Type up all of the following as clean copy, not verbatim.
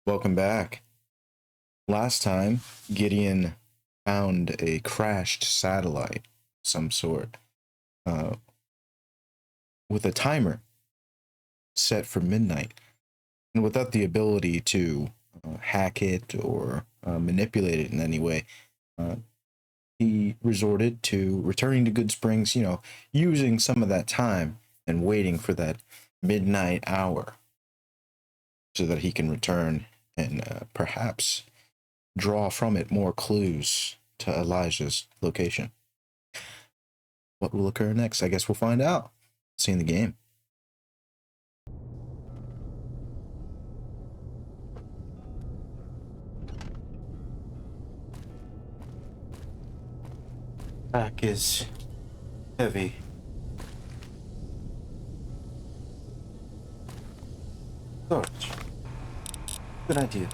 Welcome back. Last time, Gideon found a crashed satellite of some sort uh, with a timer set for midnight. And without the ability to hack it or manipulate it in any way, uh, he resorted to returning to Good Springs, using some of that time and waiting for that midnight hour so that he can return and perhaps draw from it more clues to Elijah's location. What will occur next? I guess we'll find out. See you in the game. Pack is heavy. Storage. Good idea.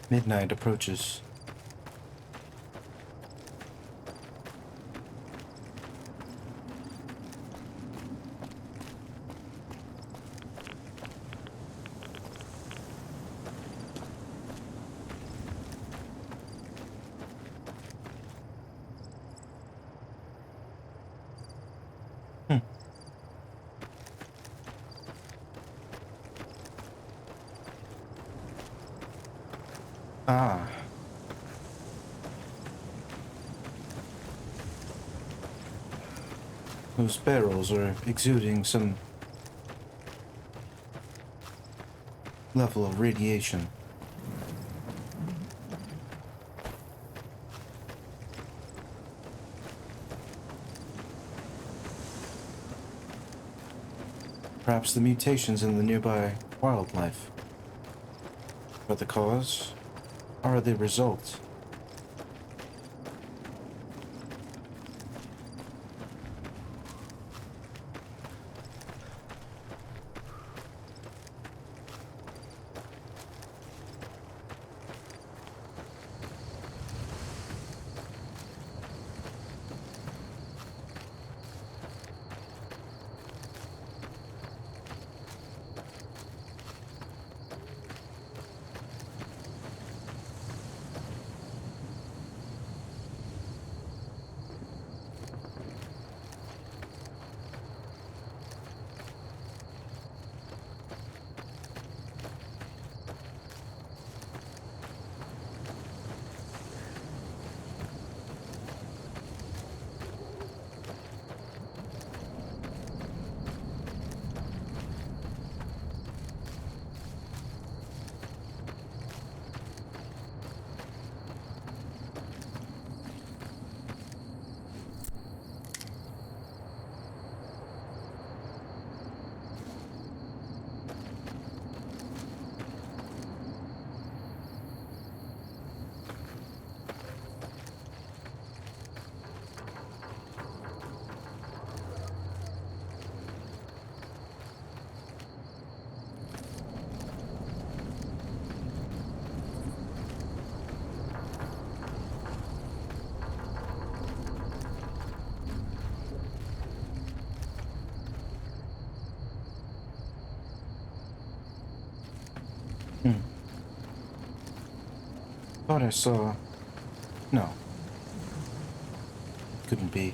Midnight approaches. Ah. Those barrels are exuding some level of radiation. Perhaps the mutations in the nearby wildlife are the cause, or the result. Thought I saw... No. Couldn't be.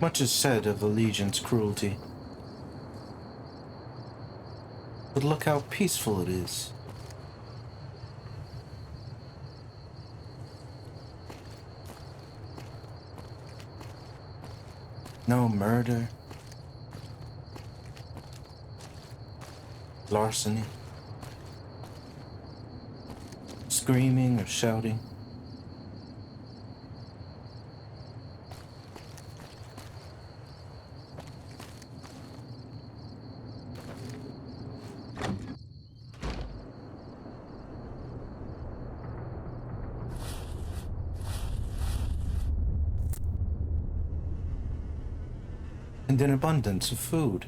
Much is said of the Legion's cruelty. But look how peaceful it is. No murder, larceny, screaming or shouting. And an abundance of food.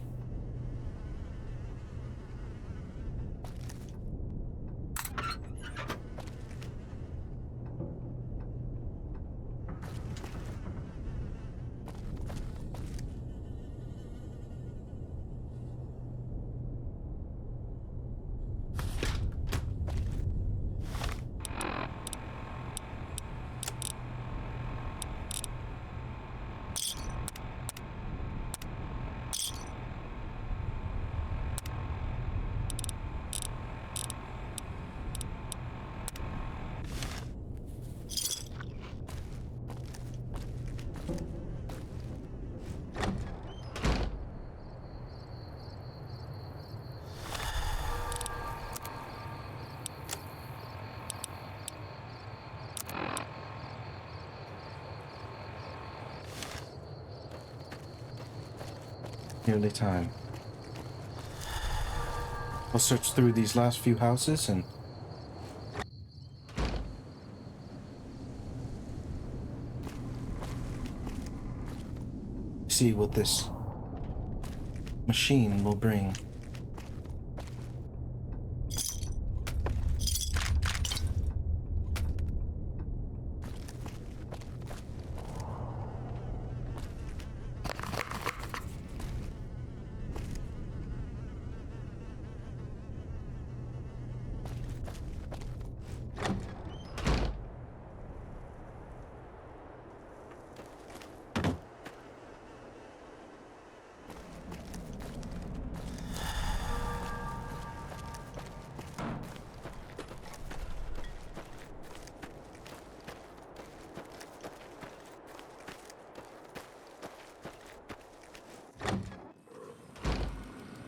Nearly time. I'll search through these last few houses and see what this machine will bring.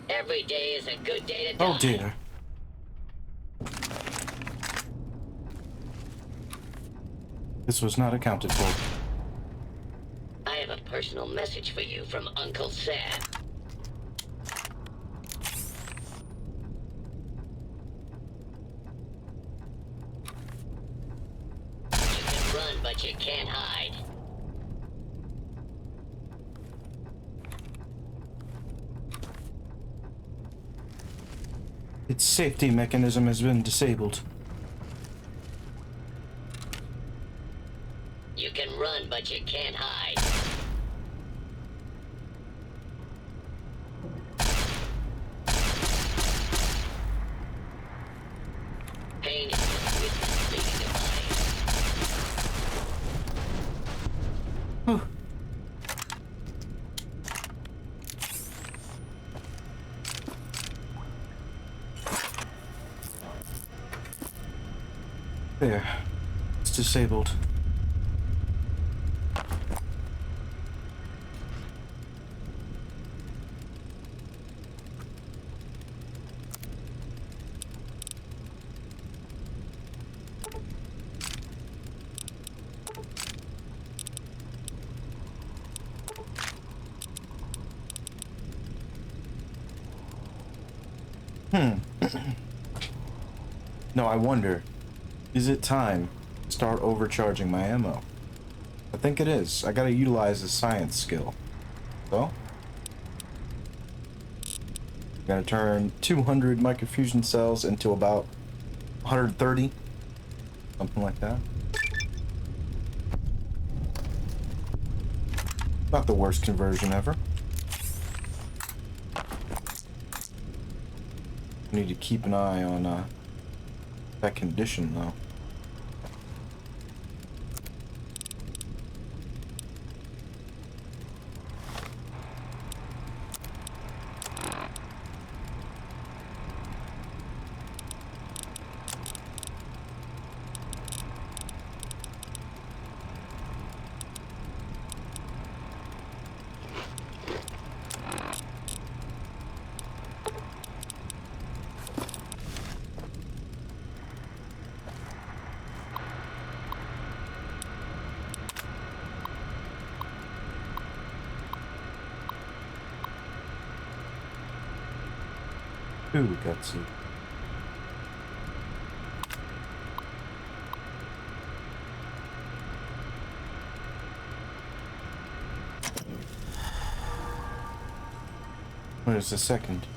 Every day is a good day to die. Oh dear. This was not accounted for. I have a personal message for you from Uncle Sam. You can run, but you can't hide. Its safety mechanism has been disabled. You can run, but you can't hide. Pain is the weakness leading to life. Whew. There. It's disabled. No, I wonder, is it time to start overcharging my ammo? think it is. I gotta utilize a science skill. So, gotta turn 200 microfusion cells into about 130. Something like that. Not the worst conversion ever. Need to keep an eye on that condition though. Ooh, gutsy. Where's the second?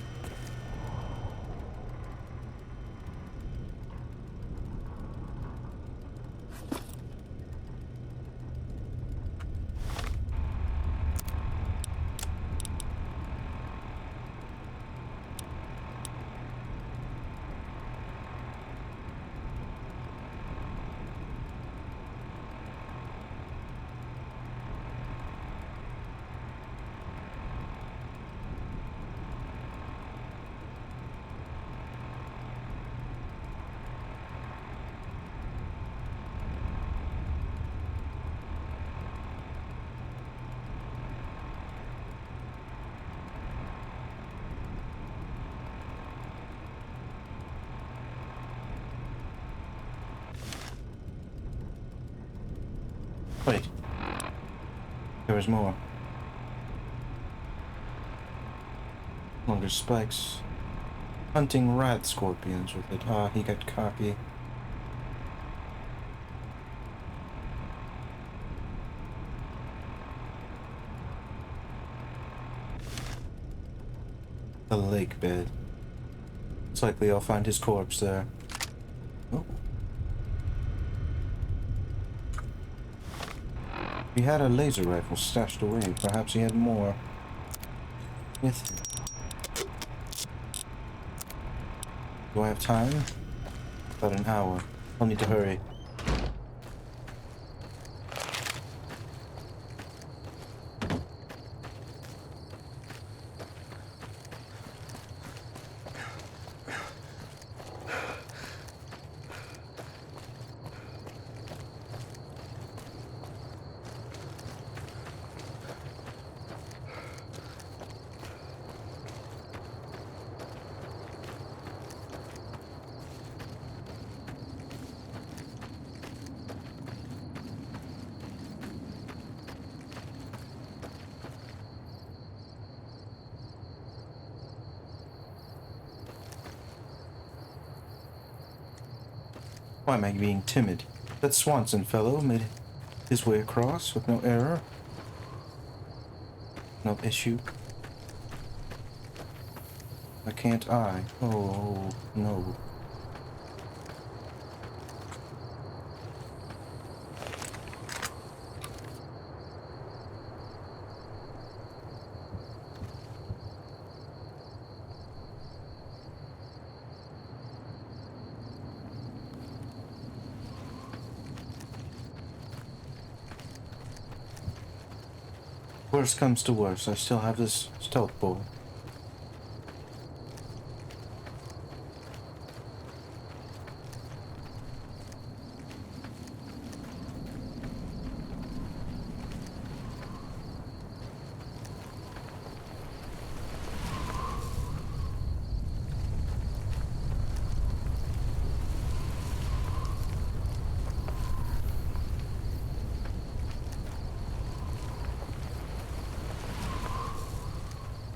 Wait. There is more. Longer spikes. Hunting rat scorpions with it. Ah, he got cocky. The lake bed. It's likely I'll find his corpse there. Oh. He had a laser rifle stashed away. Perhaps he had more with him. Do I have time? About an hour. I'll need to hurry. Why am I being timid? That Swanson fellow made his way across with no error. No issue. Why can't I? Oh, no. Worst comes to worst, I still have this stealth bow.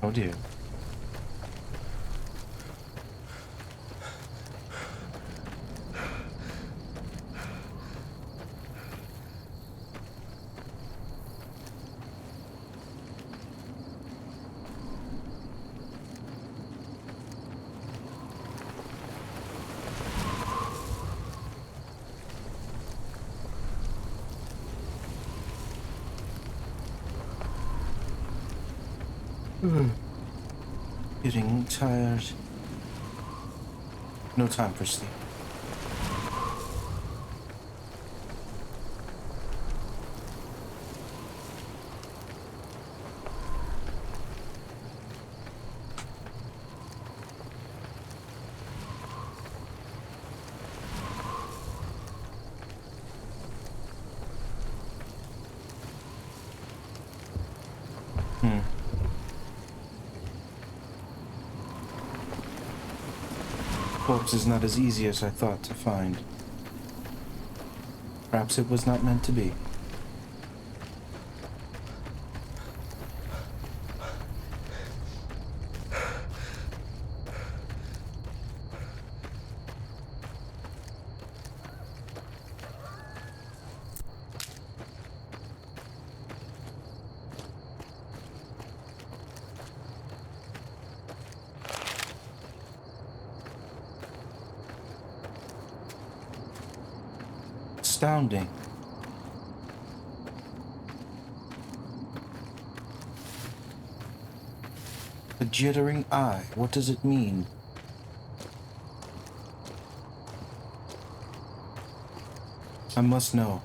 Oh dear. Getting tired. No time for sleep. Corpse is not as easy as I thought to find. Perhaps it was not meant to be. Astounding. The jittering eye, what does it mean? I must know.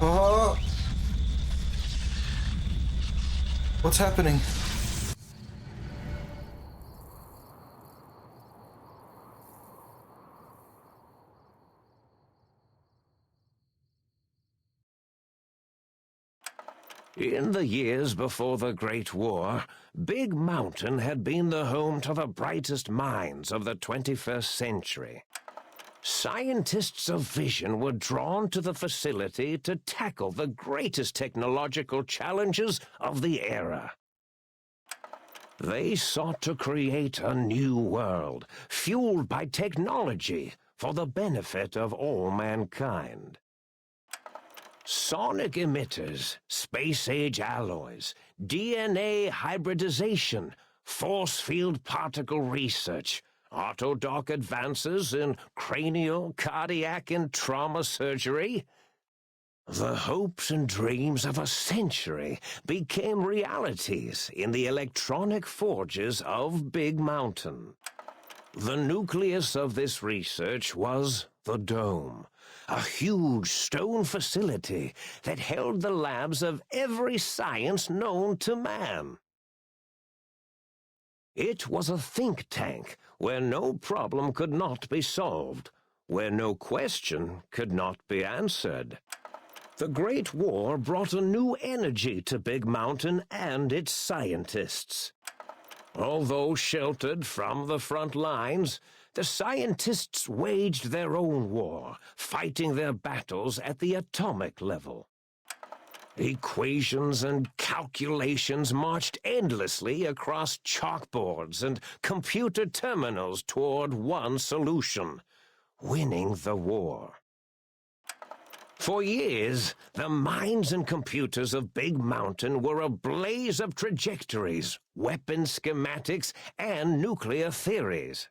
Oh! What's happening? In the years before the Great War, Big Mountain had been the home to the brightest minds of the 21st century. Scientists of vision were drawn to the facility to tackle the greatest technological challenges of the era. They sought to create a new world, fueled by technology for the benefit of all mankind. Sonic emitters, space-age alloys, DNA hybridization, force field particle research, autodoc advances in cranial, cardiac, and trauma surgery. The hopes and dreams of a century became realities in the electronic forges of Big Mountain. The nucleus of this research was the Dome, a huge stone facility that held the labs of every science known to man. It was a think tank where no problem could not be solved, where no question could not be answered. The Great War brought a new energy to Big Mountain and its scientists. Although sheltered from the front lines, the scientists waged their own war, fighting their battles at the atomic level. Equations and calculations marched endlessly across chalkboards and computer terminals toward one solution: winning the war. For years, the minds and computers of Big Mountain were a blaze of trajectories, weapon schematics, and nuclear theories.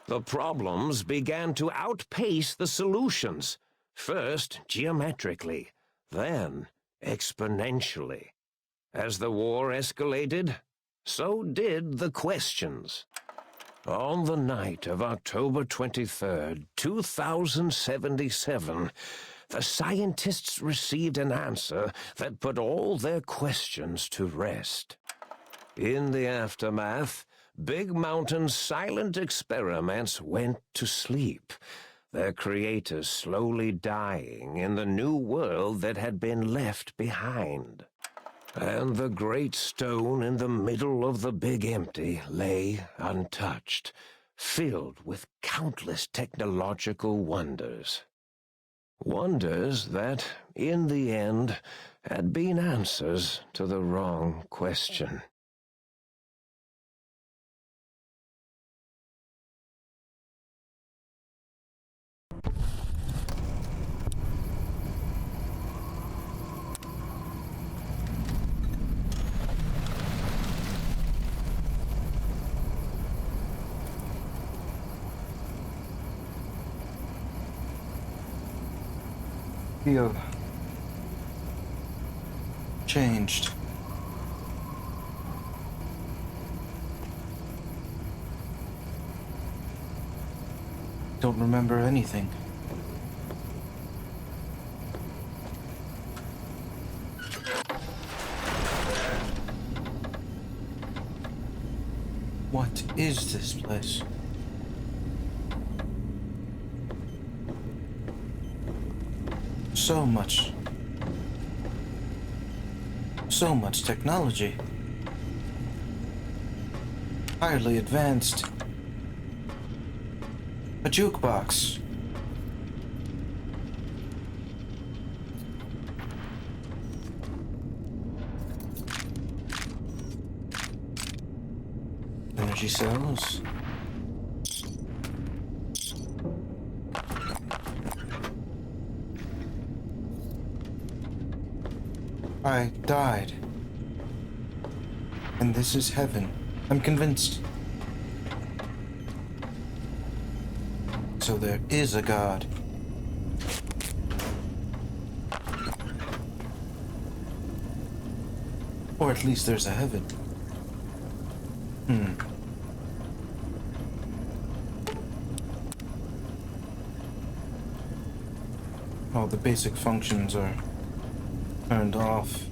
The problems began to outpace the solutions, first geometrically, then exponentially. As the war escalated, so did the questions. On the night of October 23rd, 2077, the scientists received an answer that put all their questions to rest. In the aftermath, Big Mountain's silent experiments went to sleep, their creators slowly dying in the new world that had been left behind. And the great stone in the middle of the Big Empty lay untouched, filled with countless technological wonders. Wonders that, in the end, had been answers to the wrong question. feel changed. Don't remember anything. What is this place? So much technology. Highly advanced. A jukebox. Energy cells. I died. And this is heaven. I'm convinced. So there is a God. Or at least there's a heaven. All the basic functions are turned off.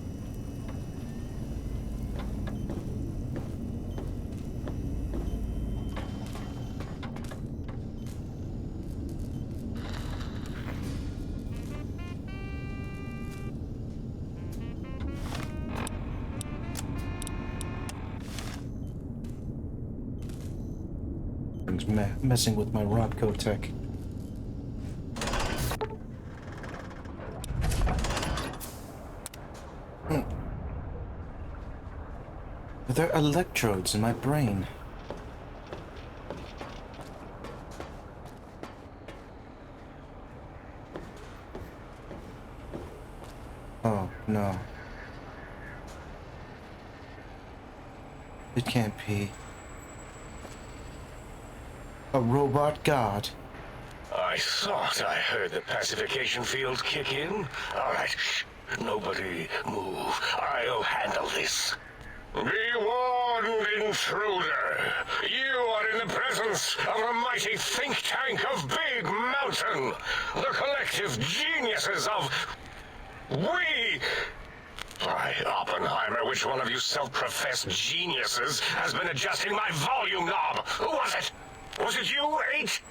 Messing with my Rodco tech. Are there electrodes in my brain? Oh, no. It can't be. A robot god. I thought I heard the pacification field kick in. All right, shh. Nobody move. I'll handle this. Be warned, intruder. You are in the presence of the mighty think tank of Big Mountain. The collective geniuses of... We... By Oppenheimer, which one of you self-professed geniuses has been adjusting my volume knob? Who was it? Was it you, H?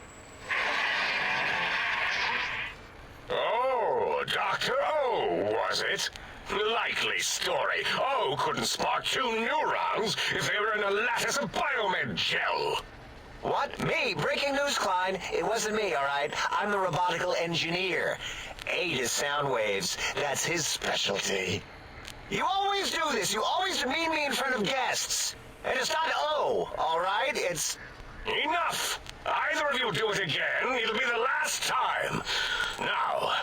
Oh, Dr. O, was it? Likely story. O couldn't spark 2 neurons if they were in a lattice of biomed gel. What? Me? Breaking news, Klein. It wasn't me, all right? I'm the robotical engineer. Aid is sound waves. That's his specialty. You always do this. You always demean me in front of guests. And it's not O, all right? It's... Enough! Either of you do it again, it'll be the last time. Now...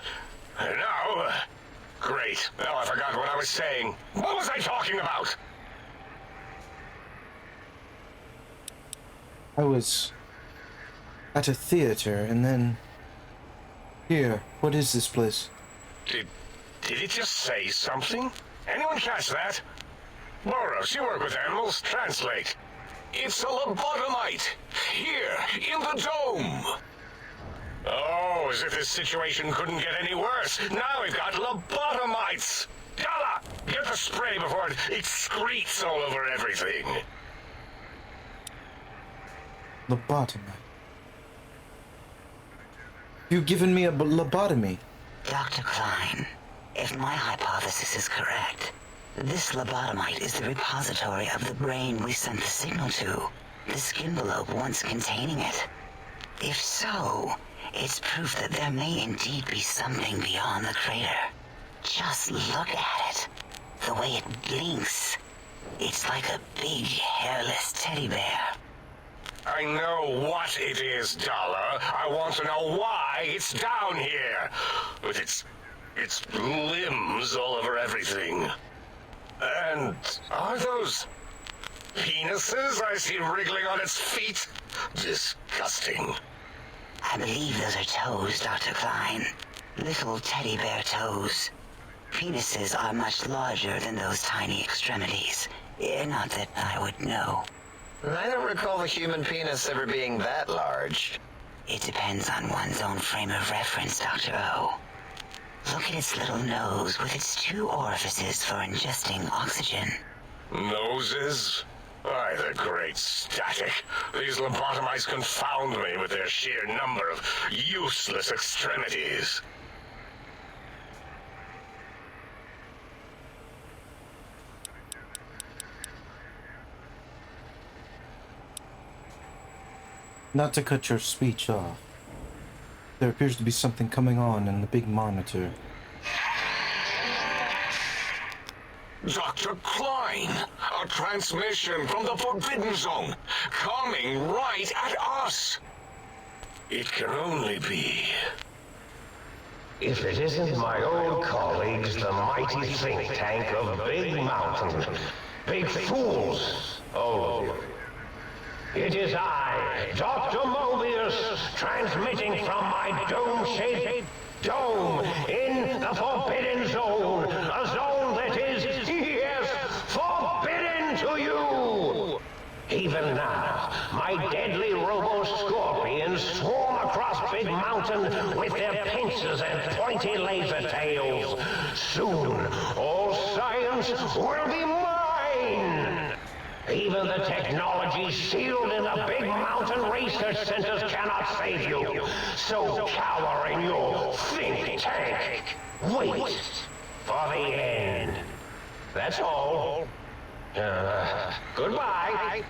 Great. Now I forgot what I was saying. What was I talking about? I was at a theater and then... Here, what is this place? Did it just say something? Anyone catch that? Boros, you work with animals. Translate. It's a lobotomite. Here, in the dome. Oh, as if this situation couldn't get any worse. Now we've got lobotomites. Gala, get the spray before it excretes all over everything. Lobotomy. You've given me a lobotomy. Dr. Klein, if my hypothesis is correct, this lobotomite is the repository of the brain we sent the signal to, the skinvelope once containing it. If so, it's proof that there may indeed be something beyond the crater. Just look at it. The way it blinks. It's like a big, hairless teddy bear. I know what it is, Dollar. I want to know why it's down here. With its limbs all over everything. And are those penises I see wriggling on its feet? Disgusting. I believe those are toes, Dr. Klein. Little teddy bear toes. Penises are much larger than those tiny extremities. Not that I would know. I don't recall the human penis ever being that large. It depends on one's own frame of reference, Dr. O. Look at its little nose with its 2 orifices for ingesting oxygen. Noses? Why, the great static. These lobotomites confound me with their sheer number of useless extremities. Not to cut your speech off, there appears to be something coming on in the big monitor. Dr. Klein, a transmission from the Forbidden Zone, coming right at us. It can only be. If it isn't my old colleagues, the mighty think tank of Big Mountain. Big fools, all of you. It is I, Dr. Mobius, transmitting from my dome-shaped dome in the Forbidden Zone, a zone that is, yes, forbidden to you! Even now, my deadly robo-scorpions swarm across Big Mountain with their pincers and pointy laser tails. Soon, all science will be mine! Even the technology sealed in the Big Mountain research centers cannot save you. So cower in your think tank. Wait for the end. That's all. Goodbye.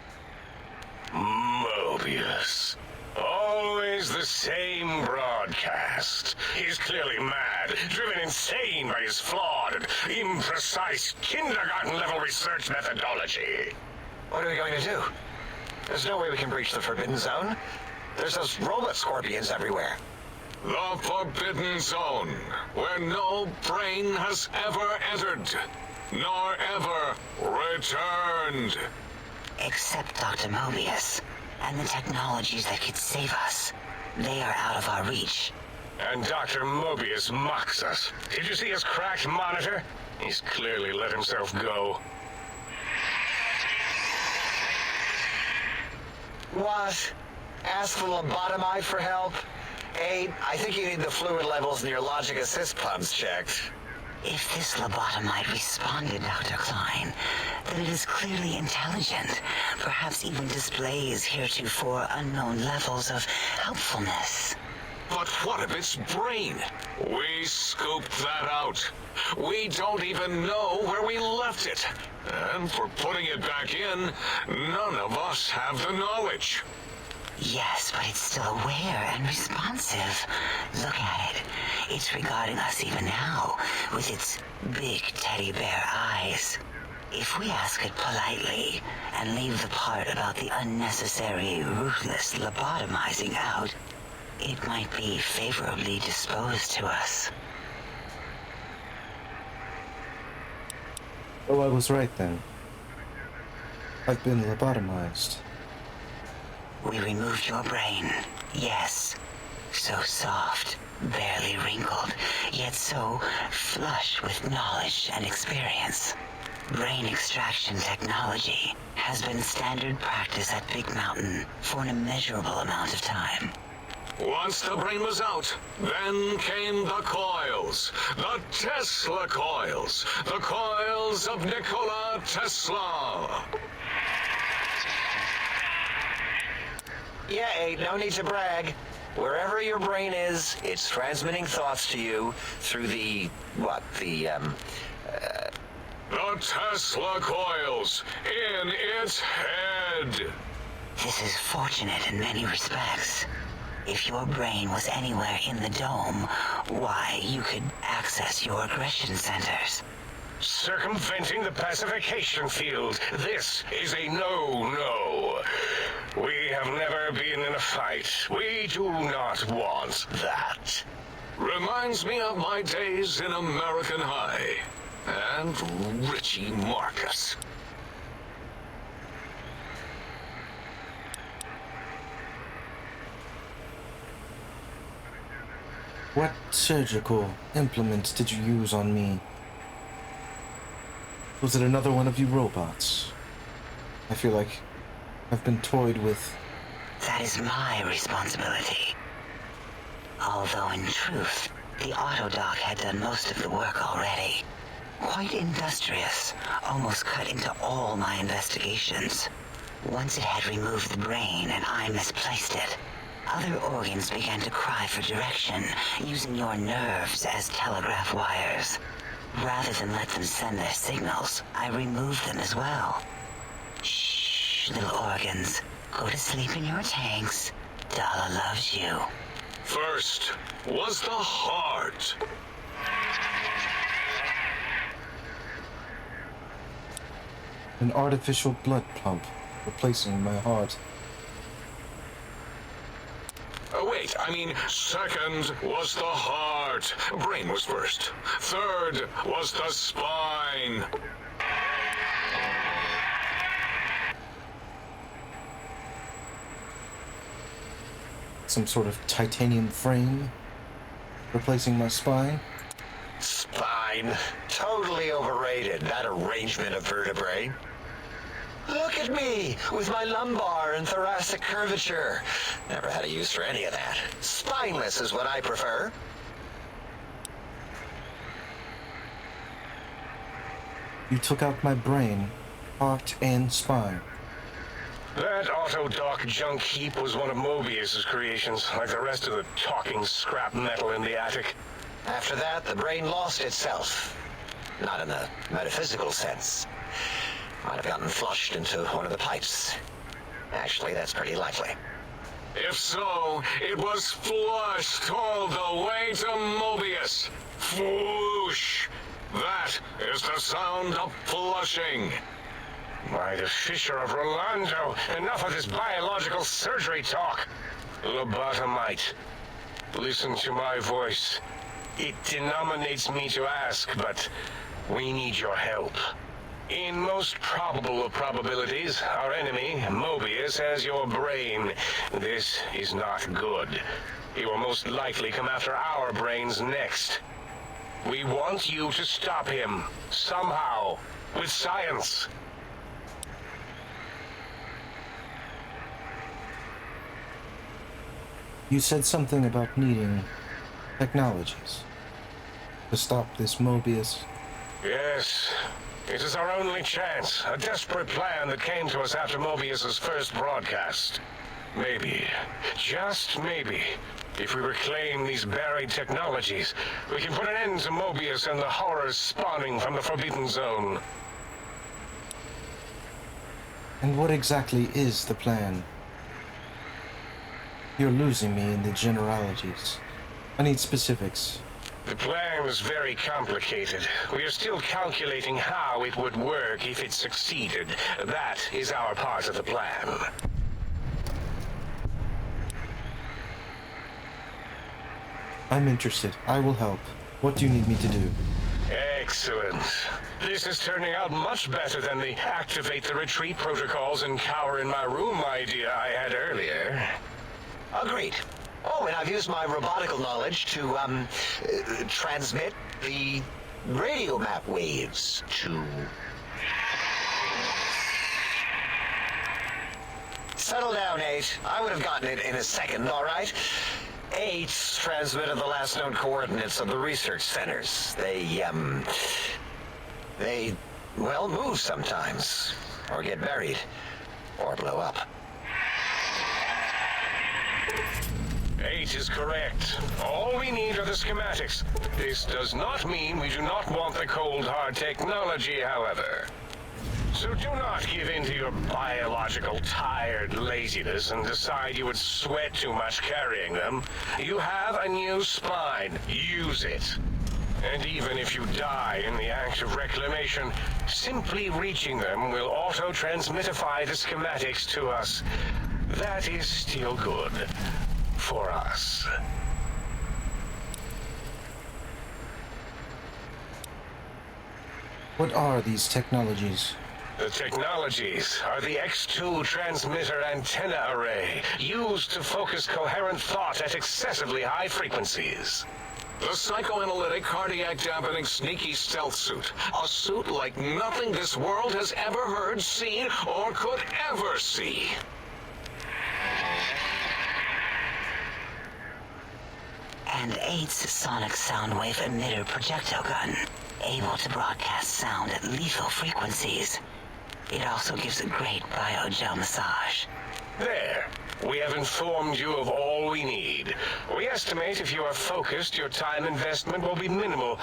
Mobius. Always the same broadcast. He's clearly mad, driven insane by his flawed and imprecise kindergarten-level research methodology. What are we going to do? There's no way we can breach the Forbidden Zone. There's those robot scorpions everywhere. The Forbidden Zone, where no brain has ever entered, nor ever returned. Except Dr. Mobius, and the technologies that could save us. They are out of our reach. And Dr. Mobius mocks us. Did you see his cracked monitor? He's clearly let himself go. What? Ask the lobotomite for help? Hey, I think you need the fluid levels in your logic assist pumps checked. If this lobotomite responded, Dr. Klein, then it is clearly intelligent, perhaps even displays heretofore unknown levels of helpfulness. But what of its brain? We scooped that out. We don't even know where we left it. And for putting it back in, none of us have the knowledge. Yes, but it's still aware and responsive. Look at it. It's regarding us even now, with its big teddy bear eyes. If we ask it politely, and leave the part about the unnecessary, ruthless lobotomizing out, it might be favorably disposed to us. Oh, I was right then. I've been lobotomized. We removed your brain, yes. So soft, barely wrinkled, yet so flush with knowledge and experience. Brain extraction technology has been standard practice at Big Mountain for an immeasurable amount of time. Once the brain was out, then came the coils. The Tesla coils. The coils of Nikola Tesla. Yeah, Abe, no need to brag. Wherever your brain is, it's transmitting thoughts to you through the Tesla coils in its head. This is fortunate in many respects. If your brain was anywhere in the dome, why, you could access your aggression centers. Circumventing the pacification field. This is a no-no. We have never been in a fight. We do not want that. Reminds me of my days in American High. And Richie Marcus. What surgical implement did you use on me? Was it another one of you robots? I feel like I've been toyed with. That is my responsibility. Although in truth, the autodoc had done most of the work already. Quite industrious, almost cut into all my investigations. Once it had removed the brain and I misplaced it, other organs began to cry for direction, using your nerves as telegraph wires. Rather than let them send their signals, I removed them as well. Shh, little organs. Go to sleep in your tanks. Dala loves you. First was the heart. An artificial blood pump replacing my heart. Wait, I mean, second was the heart. Brain was first. Third was the spine. Some sort of titanium frame replacing my spine. Spine. Totally overrated, that arrangement of vertebrae. Look at me, with my lumbar and thoracic curvature. Never had a use for any of that. Spineless is what I prefer. You took out my brain, heart, and spine. That autodoc junk heap was one of Mobius's creations, like the rest of the talking scrap metal in the attic. After that, the brain lost itself. Not in the metaphysical sense. Might have gotten flushed into one of the pipes. Actually, that's pretty likely. If so, it was flushed all the way to Mobius. Flush! That is the sound of flushing. By the Fisher of Rolando, enough of this biological surgery talk. Lobotomite, listen to my voice. It denominates me to ask, but we need your help. In most probable of probabilities, our enemy, Mobius, has your brain. This is not good. He will most likely come after our brains next. We want you to stop him, somehow, with science. You said something about needing technologies to stop this Mobius. Yes. It is our only chance, a desperate plan that came to us after Mobius's first broadcast. Maybe, just maybe, if we reclaim these buried technologies, we can put an end to Mobius and the horrors spawning from the Forbidden Zone. And what exactly is the plan? You're losing me in the generalities. I need specifics. The plan was very complicated. We are still calculating how it would work if it succeeded. That is our part of the plan. I'm interested. I will help. What do you need me to do? Excellent. This is turning out much better than the activate the retreat protocols and cower in my room idea I had earlier. Agreed. Oh, and I've used my robotical knowledge to, transmit the radio map waves to... Settle down, 8. I would have gotten it in a second, all right? 8 transmitted the last known coordinates of the research centers. They, well, move sometimes. Or get buried. Or blow up. 8 is correct. All we need are the schematics. This does not mean we do not want the cold hard technology, however. So do not give in to your biological tired laziness and decide you would sweat too much carrying them. You have a new spine. Use it. And even if you die in the act of reclamation, simply reaching them will auto-transmitify the schematics to us. That is still good. For us. What are these technologies? The technologies are the X2 transmitter antenna array, used to focus coherent thought at excessively high frequencies. The psychoanalytic, cardiac-dampening, sneaky stealth suit. A suit like nothing this world has ever heard, seen, or could ever see. And 8's sonic sound wave emitter projectile gun, able to broadcast sound at lethal frequencies. It also gives a great biogel massage. There. We have informed you of all we need. We estimate if you are focused, your time investment will be minimal,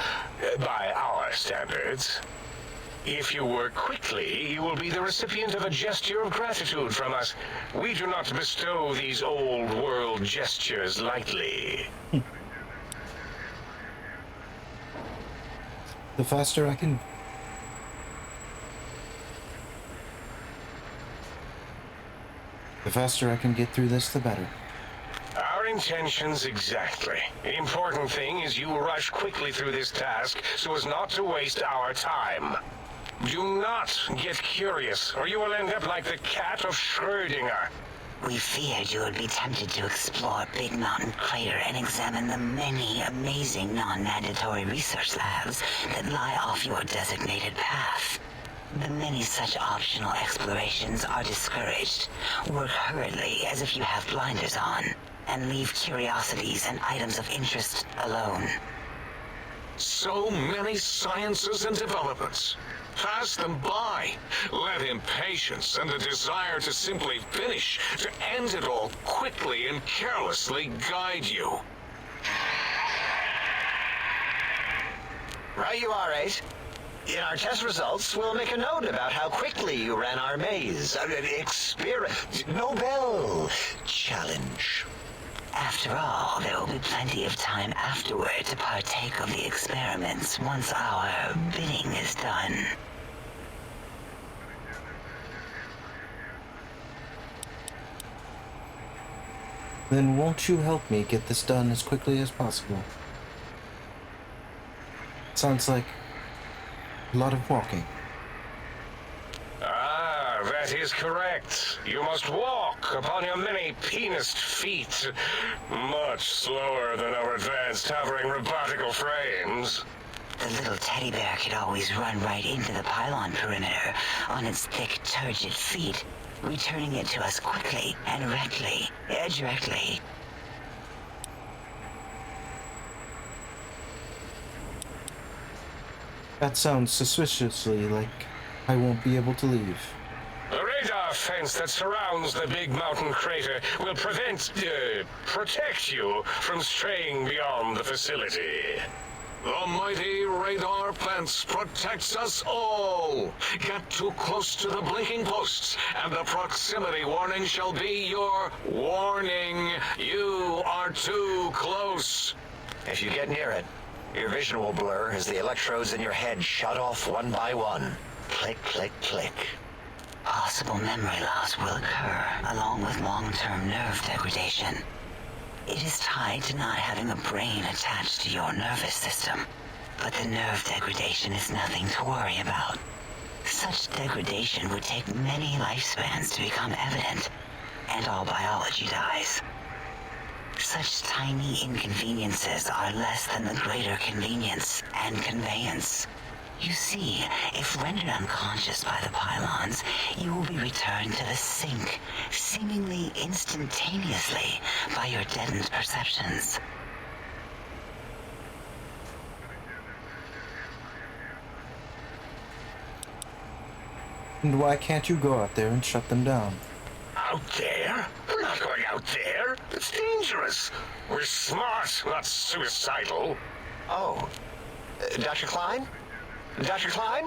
by our standards. If you work quickly, you will be the recipient of a gesture of gratitude from us. We do not bestow these old-world gestures lightly. The faster I can... The faster I can get through this, the better. Our intentions exactly. The important thing is you rush quickly through this task so as not to waste our time. Do not get curious, or you will end up like the cat of Schrödinger. We feared you would be tempted to explore Big Mountain Crater and examine the many amazing non-mandatory research labs that lie off your designated path. The many such optional explorations are discouraged. Work hurriedly as if you have blinders on, and leave curiosities and items of interest alone. So many sciences and developments. Pass them by. Let impatience and the desire to simply finish, to end it all quickly and carelessly guide you. Right you are, 8. In our test results, we'll make a note about how quickly you ran our maze. Nobel challenge. After all, there will be plenty of time afterward to partake of the experiments once our bidding is done. Then won't you help me get this done as quickly as possible? Sounds like a lot of walking. Ah, that is correct. You must walk upon your many penised feet. Much slower than our advanced hovering robotical frames. The little teddy bear could always run right into the pylon perimeter on its thick, turgid feet, returning it to us quickly and directly. That sounds suspiciously like I won't be able to leave. The radar fence that surrounds the Big Mountain Crater will protect you from straying beyond the facility. The mighty radar fence protects us all. Get too close to the blinking posts, and the proximity warning shall be your warning. You are too close. If you get near it, your vision will blur as the electrodes in your head shut off one by one. Click, click, click. Possible memory loss will occur, along with long-term nerve degradation. It is tied to not having a brain attached to your nervous system, but the nerve degradation is nothing to worry about. Such degradation would take many lifespans to become evident, and all biology dies. Such tiny inconveniences are less than the greater convenience and conveyance. You see, if rendered unconscious by the pylons, you will be returned to the sink, seemingly instantaneously, by your deadened perceptions. And why can't you go out there and shut them down? Out there? We're not going out there. It's dangerous. We're smart, not suicidal. Oh, Dr. Klein? Dr. Klein?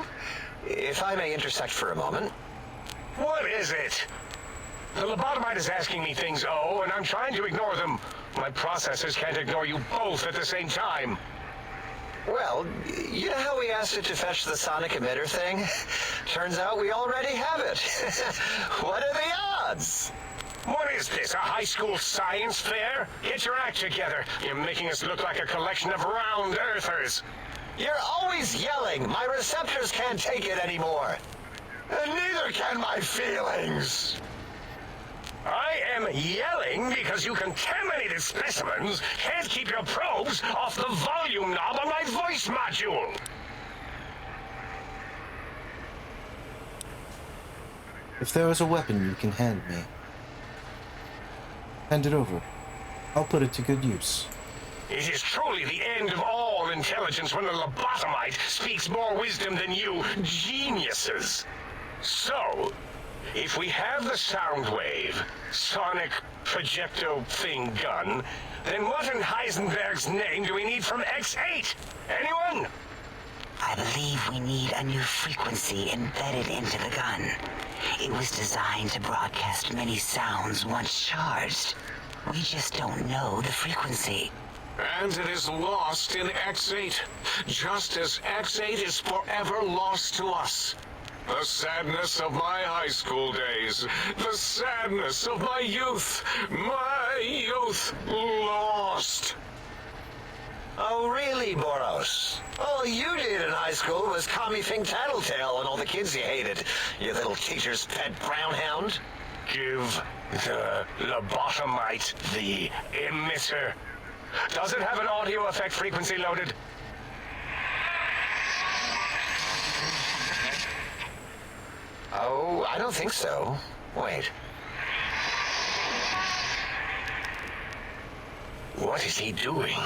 If I may intersect for a moment. What is it? The lobotomite is asking me things, and I'm trying to ignore them. My processors can't ignore you both at the same time. Well, you know how we asked it to fetch the sonic emitter thing? Turns out we already have it. What are the odds? What is this, a high school science fair? Get your act together. You're making us look like a collection of round earthers. You're always yelling. My receptors can't take it anymore. And neither can my feelings. I am yelling because you contaminated specimens can't keep your probes off the volume knob on my voice module. If there is a weapon you can hand me, hand it over. I'll put it to good use. It is truly the end of all intelligence when the lobotomite speaks more wisdom than you geniuses. So, if we have the sound wave, sonic projecto thing gun, then what in Heisenberg's name do we need from X8? Anyone? I believe we need a new frequency embedded into the gun. It was designed to broadcast many sounds once charged. We just don't know the frequency. And it is lost in X8, just as X8 is forever lost to us. The sadness of my high school days, the sadness of my youth lost. Oh, really, Boros? All you did in high school was call me Fink Tattletale and all the kids you hated, you little teacher's pet brown hound. Give the lobotomite the emitter. Does it have an audio effect frequency loaded? Oh, I don't think so. Wait. What is he doing?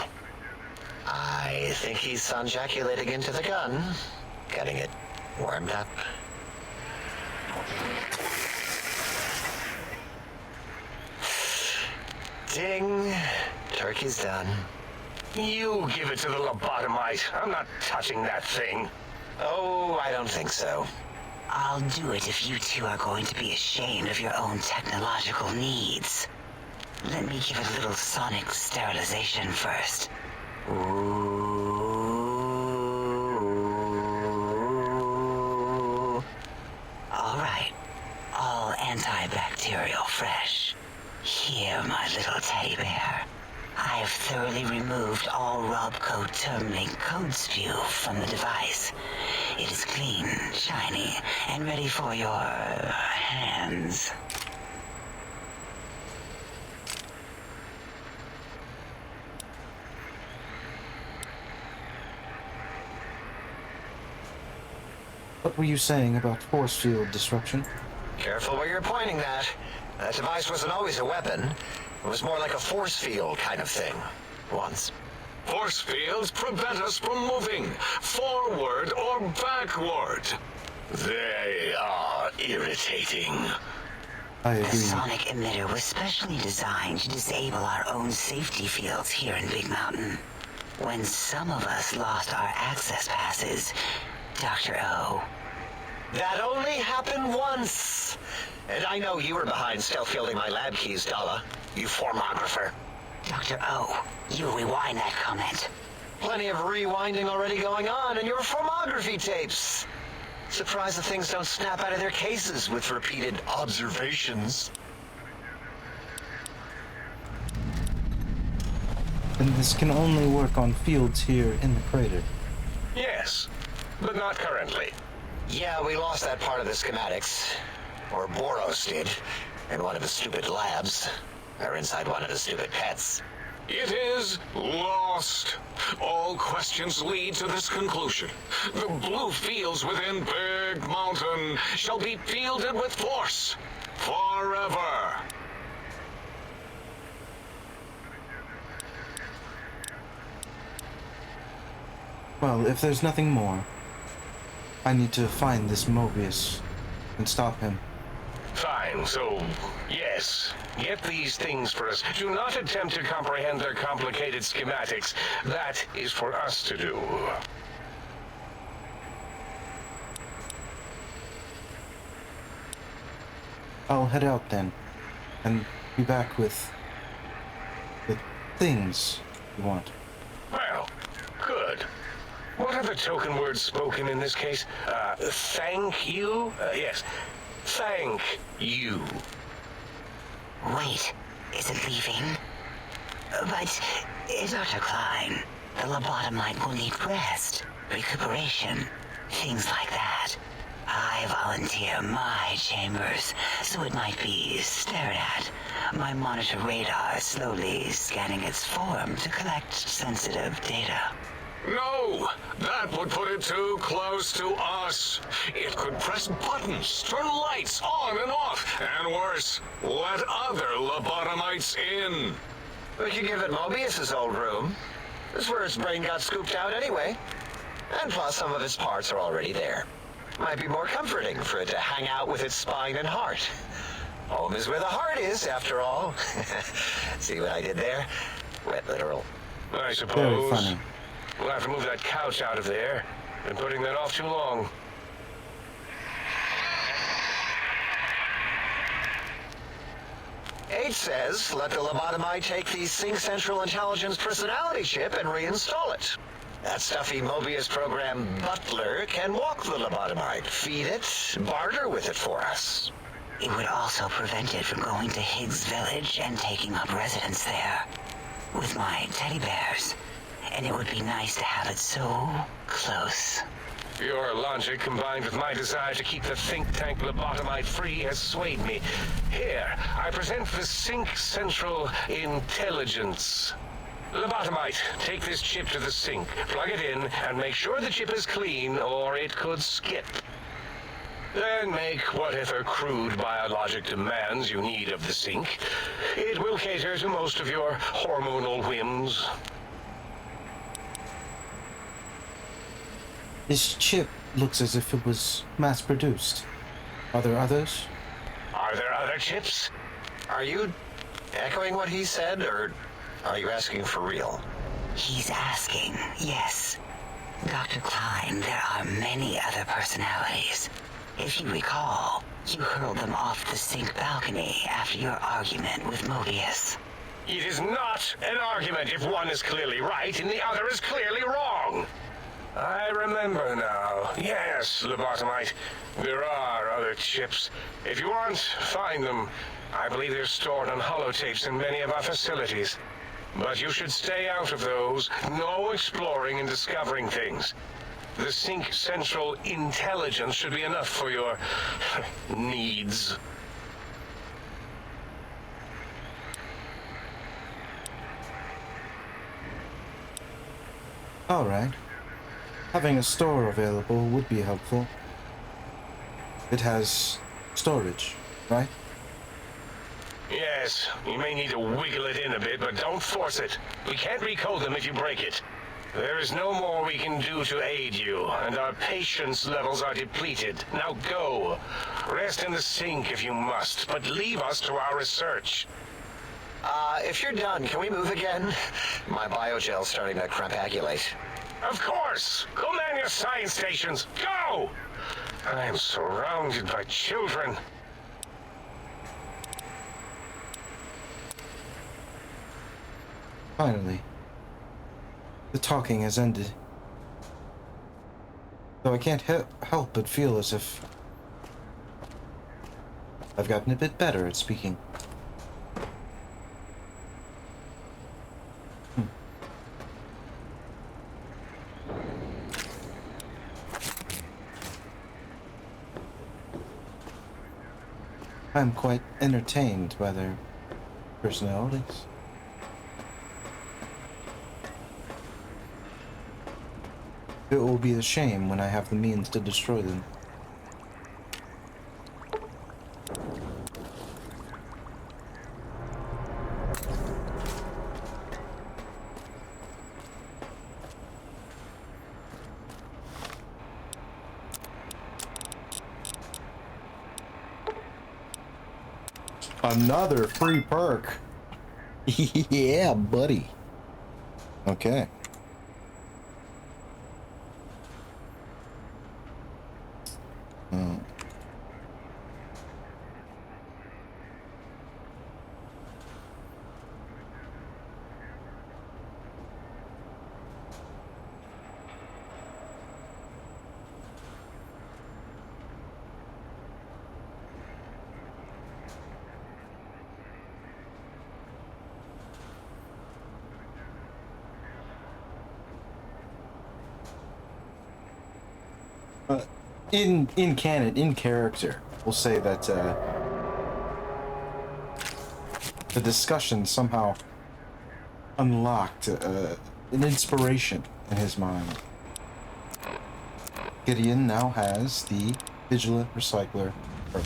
I think he's sonjaculating into the gun, getting it warmed up. Ding. Turkey's done. You give it to the lobotomite. I'm not touching that thing. Oh, I don't think so. I'll do it if you two are going to be ashamed of your own technological needs. Let me give it a little sonic sterilization first. Ooh. All right. All antibacterial fresh. Here, my little teddy bear. I have thoroughly removed all Robco terminate code spew from the device. It is clean, shiny, and ready for your hands. What were you saying about force field disruption? Careful where you're pointing that. That device wasn't always a weapon. It was more like a force field kind of thing. Once. Force fields prevent us from moving forward or backward. They are irritating. I The agree. sonic emitter was specially designed to disable our own safety fields here in Big Mountain. When some of us lost our access passes, Dr. O. That only happened once. And I know you were behind stealth fielding my lab keys, Dala. You formographer. Dr. O, you rewind that comment. Plenty of rewinding already going on in your formography tapes. Surprised the things don't snap out of their cases with repeated observations. And this can only work on fields here in the crater. Yes, but not currently. Yeah, we lost that part of the schematics. Or Boros did, in one of his stupid labs. Or inside one of his stupid pets. It is lost. All questions lead to this conclusion. The blue fields within Big Mountain shall be fielded with force forever. Well, if there's nothing more, I need to find this Mobius and stop him. Fine, so, yes, get these things for us. Do not attempt to comprehend their complicated schematics. That is for us to do. I'll head out then, and be back with the things you want. Well, good. What are the token words spoken in this case? Thank you? Yes. Thank you. Wait, is it leaving? But, Dr. Klein, the lobotomite will need rest, recuperation, things like that. I volunteer my chambers, so it might be stared at. My monitor radar slowly scanning its form to collect sensitive data. No! That would put it too close to us. It could press buttons, turn lights on and off, and worse, let other lobotomites in. We could give it Mobius's old room. This is where its brain got scooped out anyway. And plus, some of its parts are already there. Might be more comforting for it to hang out with its spine and heart. Home is where the heart is, after all. See what I did there? Wet literal. I Very suppose. funny. We'll have to move that couch out of there. Been putting that off too long. H says, let the lobotomite take the Sync Central Intelligence personality chip and reinstall it. That stuffy Mobius program butler can walk the lobotomite, feed it, barter with it for us. It would also prevent it from going to Higgs Village and taking up residence there with my teddy bears. And it would be nice to have it so close. Your logic, combined with my desire to keep the think tank lobotomite free, has swayed me. Here, I present the Sync Central Intelligence. Lobotomite, take this chip to the sink, plug it in, and make sure the chip is clean, or it could skip. Then make whatever crude biologic demands you need of the sink. It will cater to most of your hormonal whims. This chip looks as if it was mass-produced. Are there others? Are there other chips? Are you echoing what he said, or are you asking for real? He's asking, yes. Dr. Klein, there are many other personalities. If you recall, you hurled them off the sink balcony after your argument with Mobius. It is not an argument if one is clearly right and the other is clearly wrong. I remember now. Yes, lobotomite. There are other chips. If you want, find them. I believe they're stored on holotapes in many of our facilities. But you should stay out of those. No exploring and discovering things. The Sync Central Intelligence should be enough for your needs. Alright. Having a store available would be helpful. It has storage, right? Yes, you may need to wiggle it in a bit, but don't force it. We can't recode them if you break it. There is no more we can do to aid you, and our patience levels are depleted. Now go. Rest in the sink if you must, but leave us to our research. If you're done, can we move again? My biogel's starting to crampagulate. Of course! Go man your science stations! Go! I am surrounded by children. Finally. The talking has ended. Though I can't help but feel as if I've gotten a bit better at speaking. I'm quite entertained by their personalities. It will be a shame when I have the means to destroy them. Another free perk. Yeah, buddy. Okay. in canon, in character, we'll say that the discussion somehow unlocked an inspiration in his mind. Gideon now has the Vigilant Recycler perk.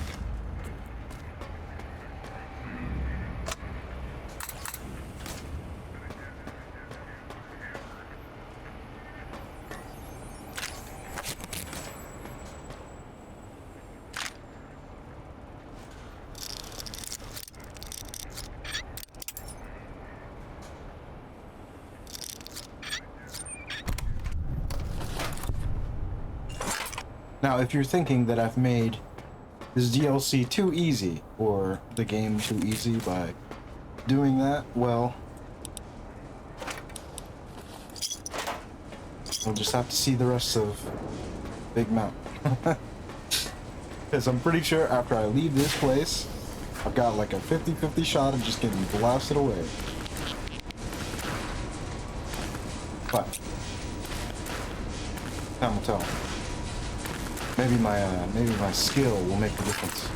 Now, if you're thinking that I've made this DLC too easy, or the game too easy by doing that, well, we'll just have to see the rest of Big Mountain. Because I'm pretty sure after I leave this place, I've got like a 50-50 shot of just getting blasted away. But time will tell. Maybe my skill will make a difference.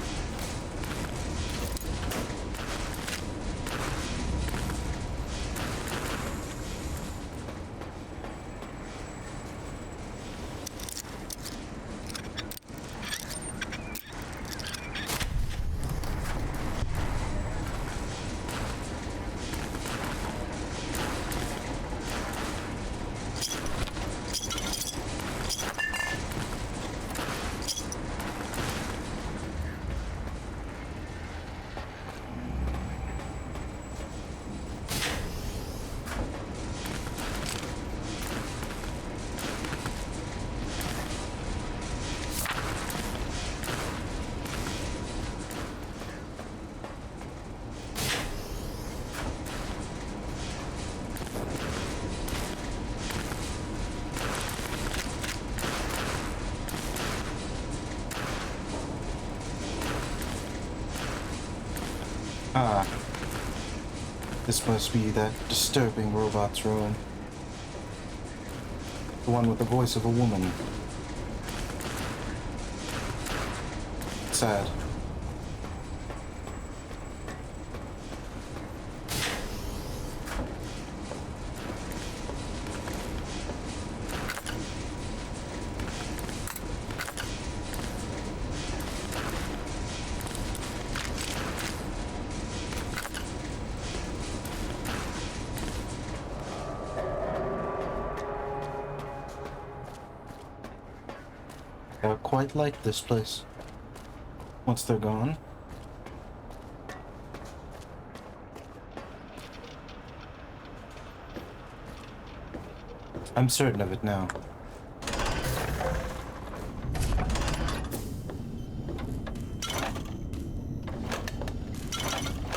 Ah, this must be that disturbing robot's ruin. The one with the voice of a woman. Sad. I quite like this place. Once they're gone. I'm certain of it now.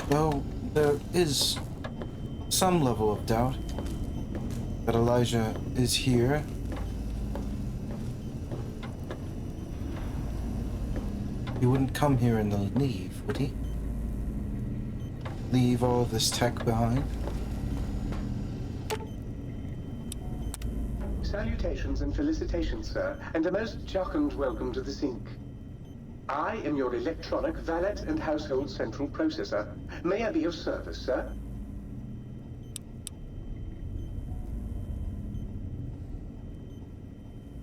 Though there is some level of doubt that Elijah is here. He wouldn't come here and then leave, would he? Leave all of this tech behind? Salutations and felicitations, sir, and a most jocund welcome to the sink. I am your electronic valet and household central processor. May I be of service, sir?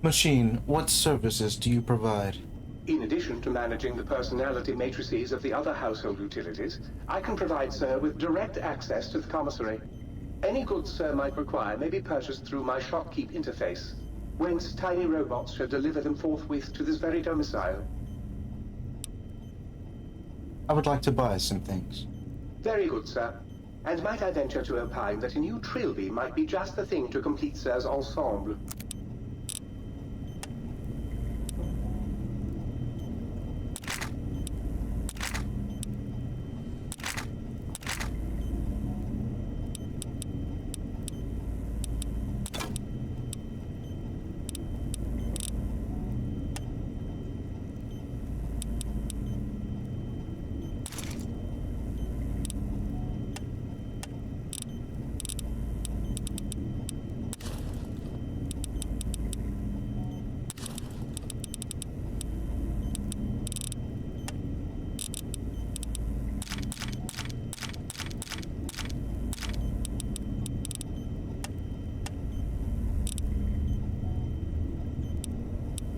Machine, what services do you provide? In addition to managing the personality matrices of the other household utilities, I can provide sir with direct access to the commissary. Any goods sir might require may be purchased through my shopkeep interface, whence tiny robots shall deliver them forthwith to this very domicile. I would like to buy some things. Very good, sir. And might I venture to opine that a new trilby might be just the thing to complete sir's ensemble?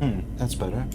That's better.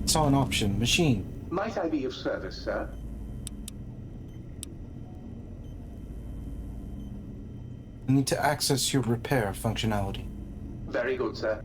Saw an option. Machine. Might I be of service, sir? I need to access your repair functionality. Very good, sir.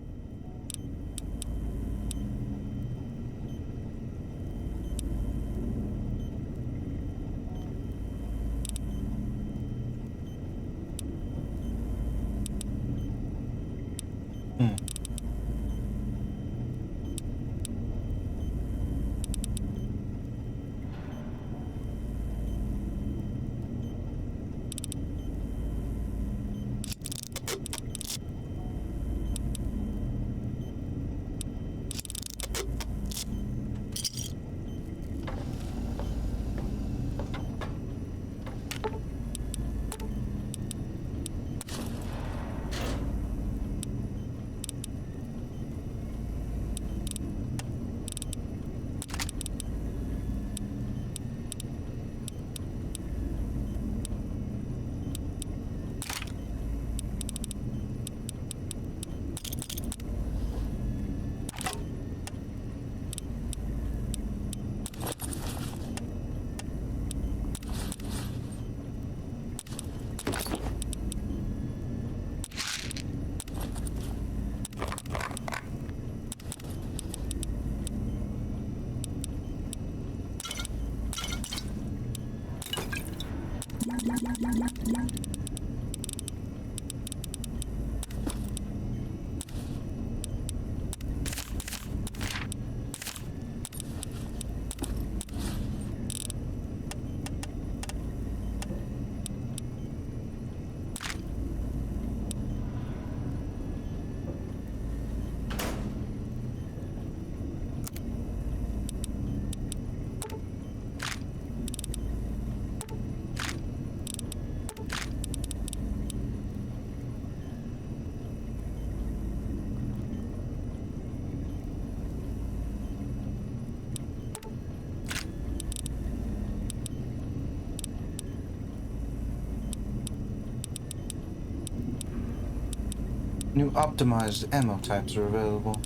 New optimized ammo types are available.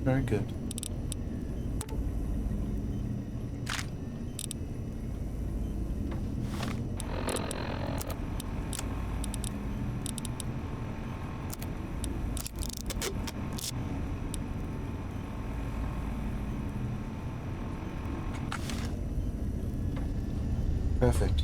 Very good. Perfect.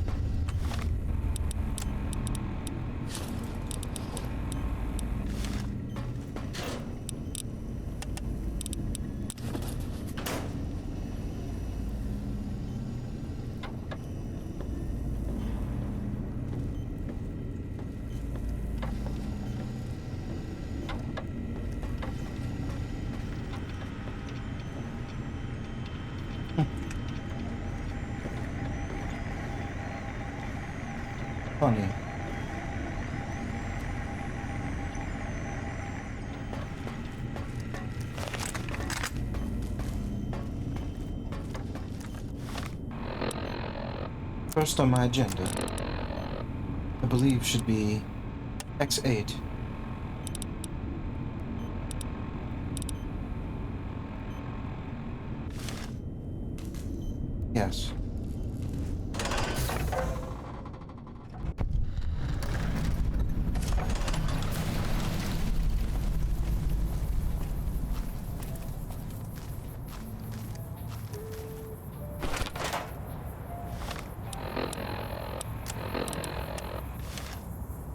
Funny. First on my agenda, I believe, should be X8. Yes.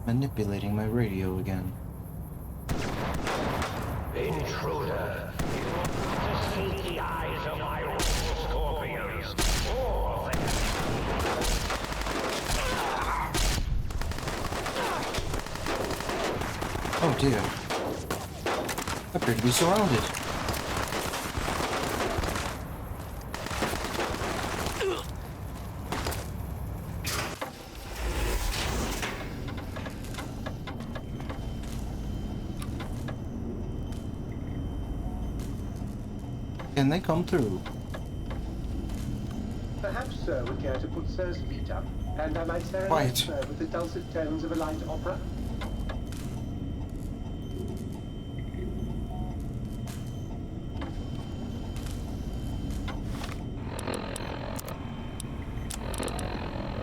Manipulating my radio again. Intruder, you want to see the eyes of my Scorpion. dear. I appear to be surrounded. Can they come through? Perhaps Sir would care to put Sir's feet up, and I might serenade Quiet. Sir with the dulcet tones of a light opera.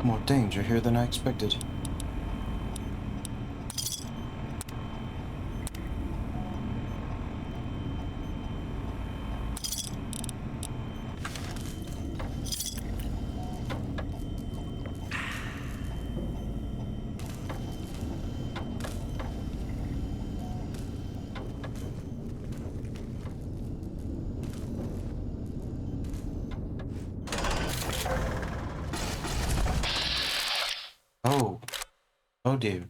More danger here than I expected. Oh. Oh dear.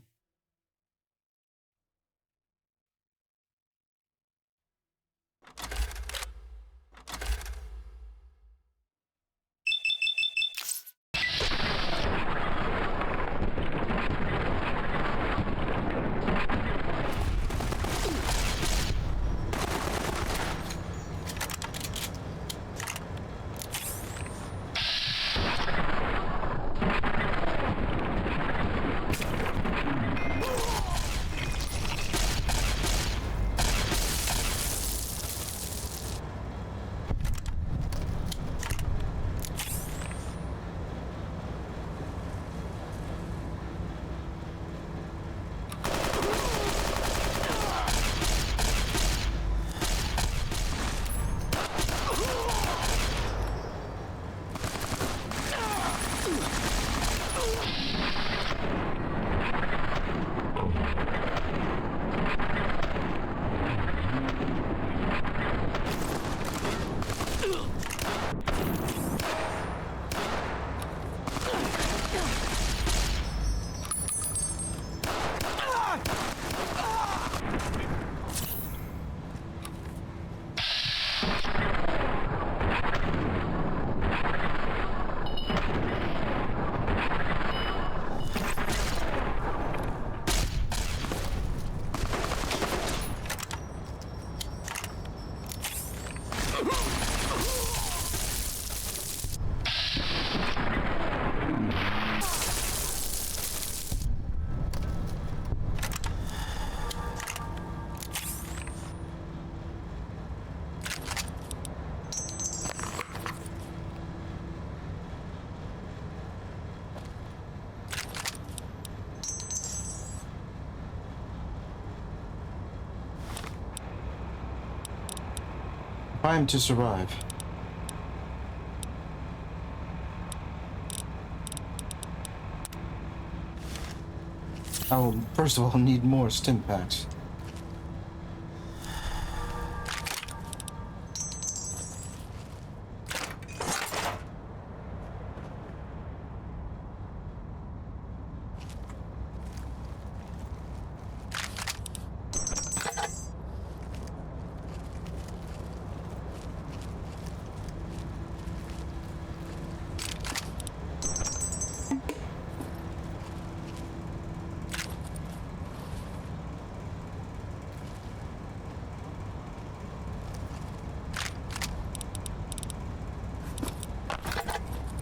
I am to survive. I will first of all need more stim packs.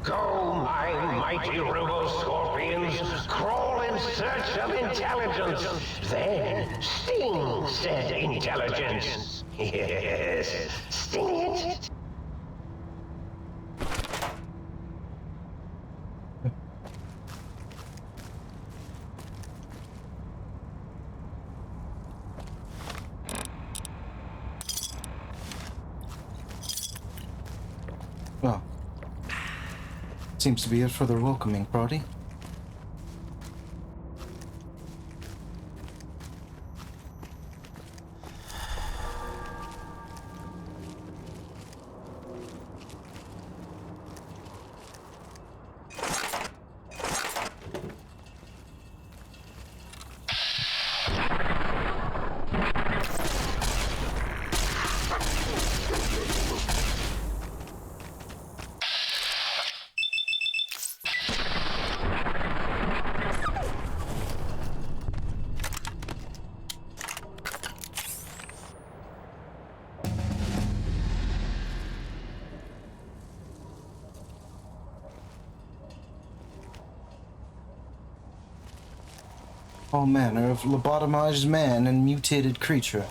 Go, my mighty robo-scorpions, crawl in search of intelligence, then sting said intelligence. Yes, sting it. Well, seems to be it for their welcoming party. All manner of lobotomized man and mutated creature.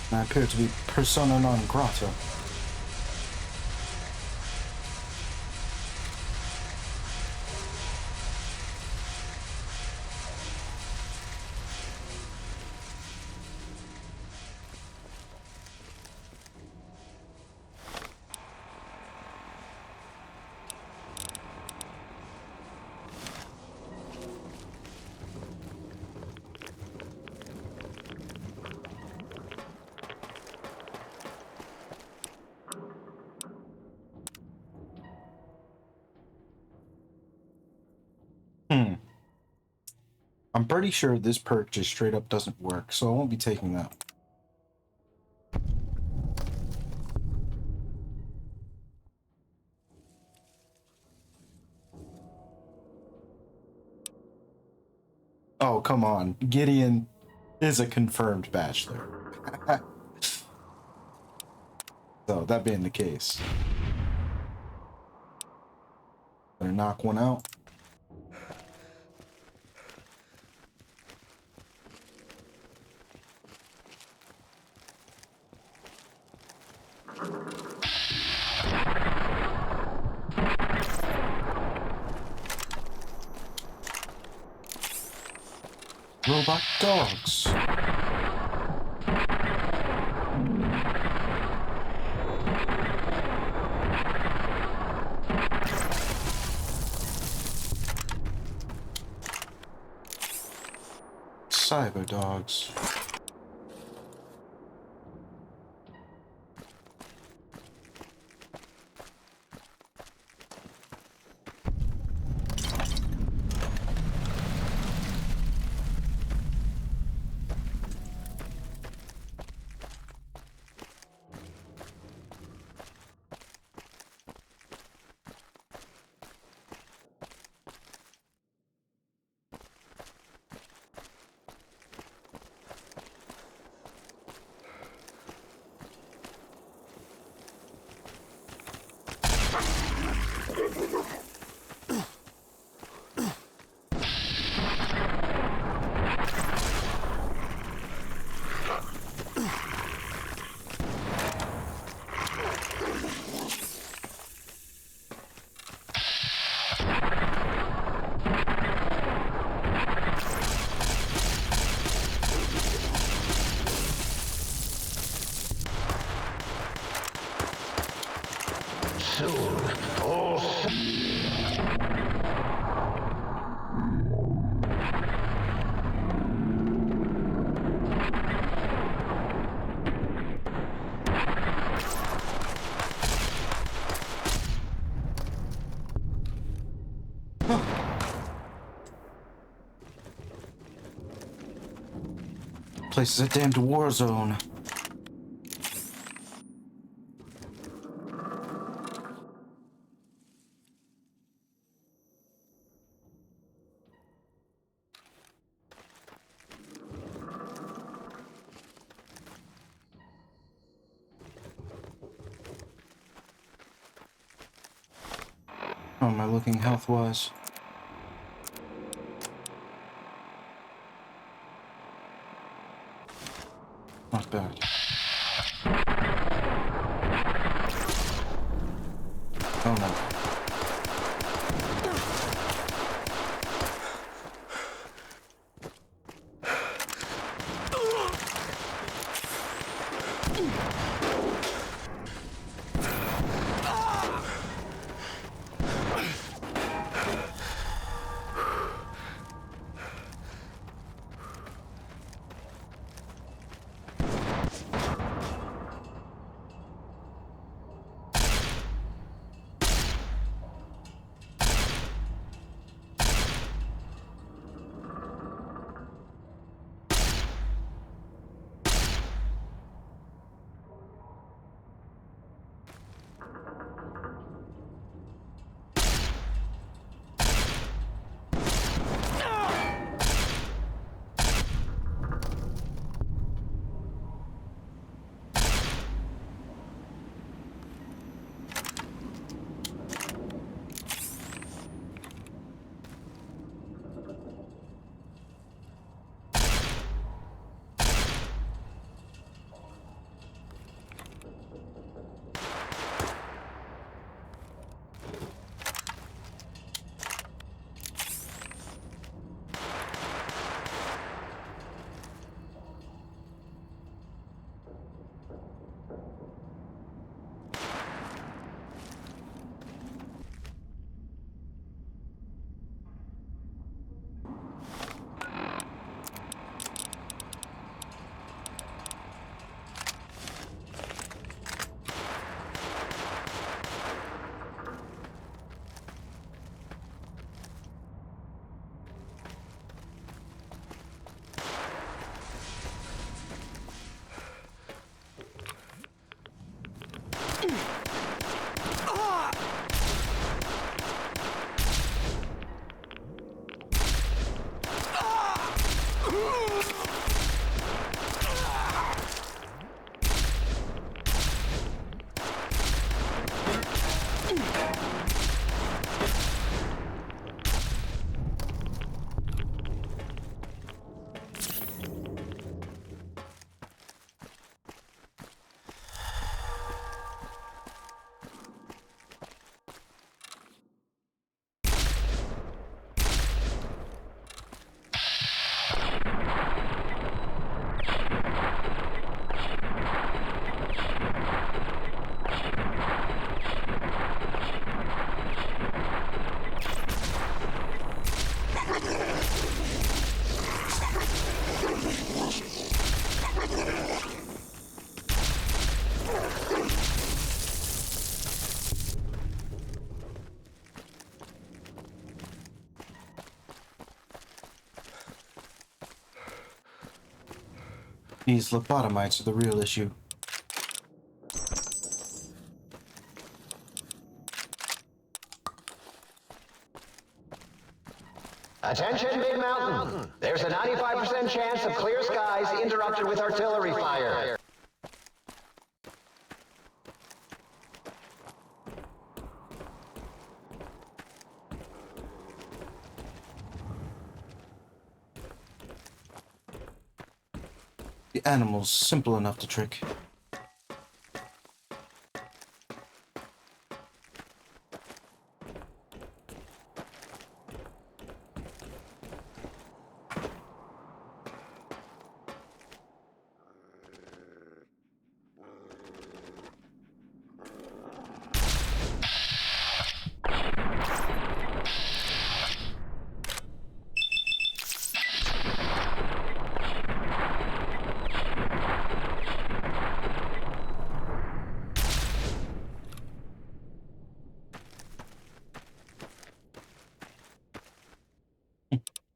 I appear to be persona non grata. I'm pretty sure this perk just straight up doesn't work, so I won't be taking that. Oh, come on. Gideon is a confirmed bachelor. So, that being the case, better knock one out. Robot dogs. Cyber dogs. Place is a damned war zone. How am I looking health-wise? Not bad. Oh no. These lobotomites are the real issue. Attention, Big Mountain. There's a 95% chance of clear skies interrupted with artillery fire. The animal's simple enough to trick.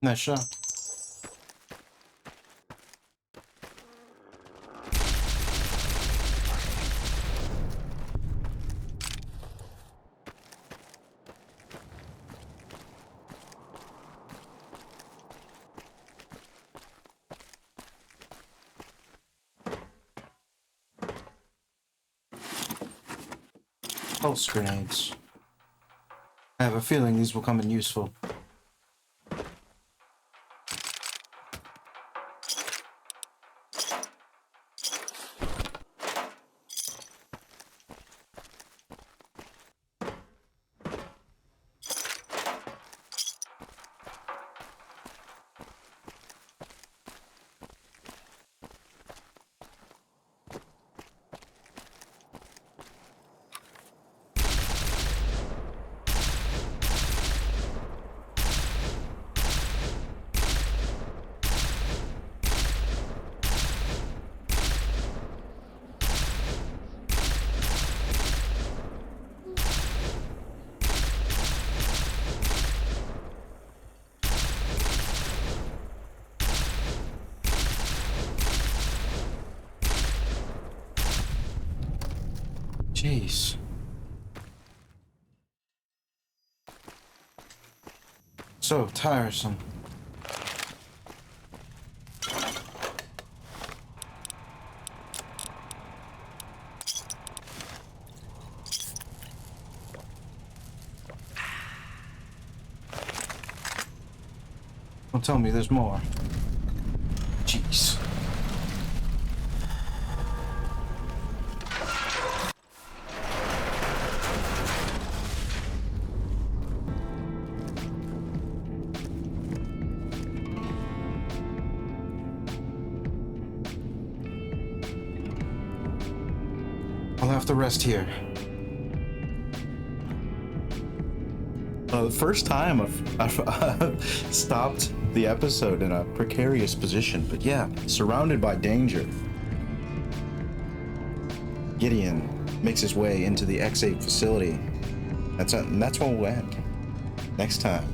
Nice shot. Pulse grenades. I have a feeling these will come in useful. Jeez. So tiresome. Don't tell me there's more. Jeez. I'll have to rest here. The first time I've stopped the episode in a precarious position, but yeah, surrounded by danger. Gideon makes his way into the X8 facility. That's where we'll end. Next time.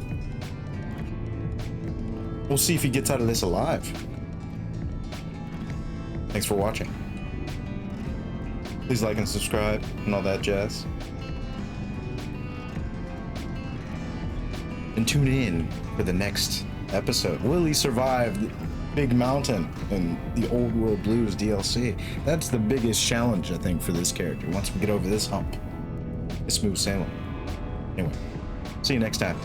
We'll see if he gets out of this alive. Thanks for watching. Please like and subscribe and all that jazz. And tune in for the next episode. Will he survive Big Mountain in the Old World Blues DLC? That's the biggest challenge, I think, for this character. Once we get over this hump, it's smooth sailing. Anyway, see you next time.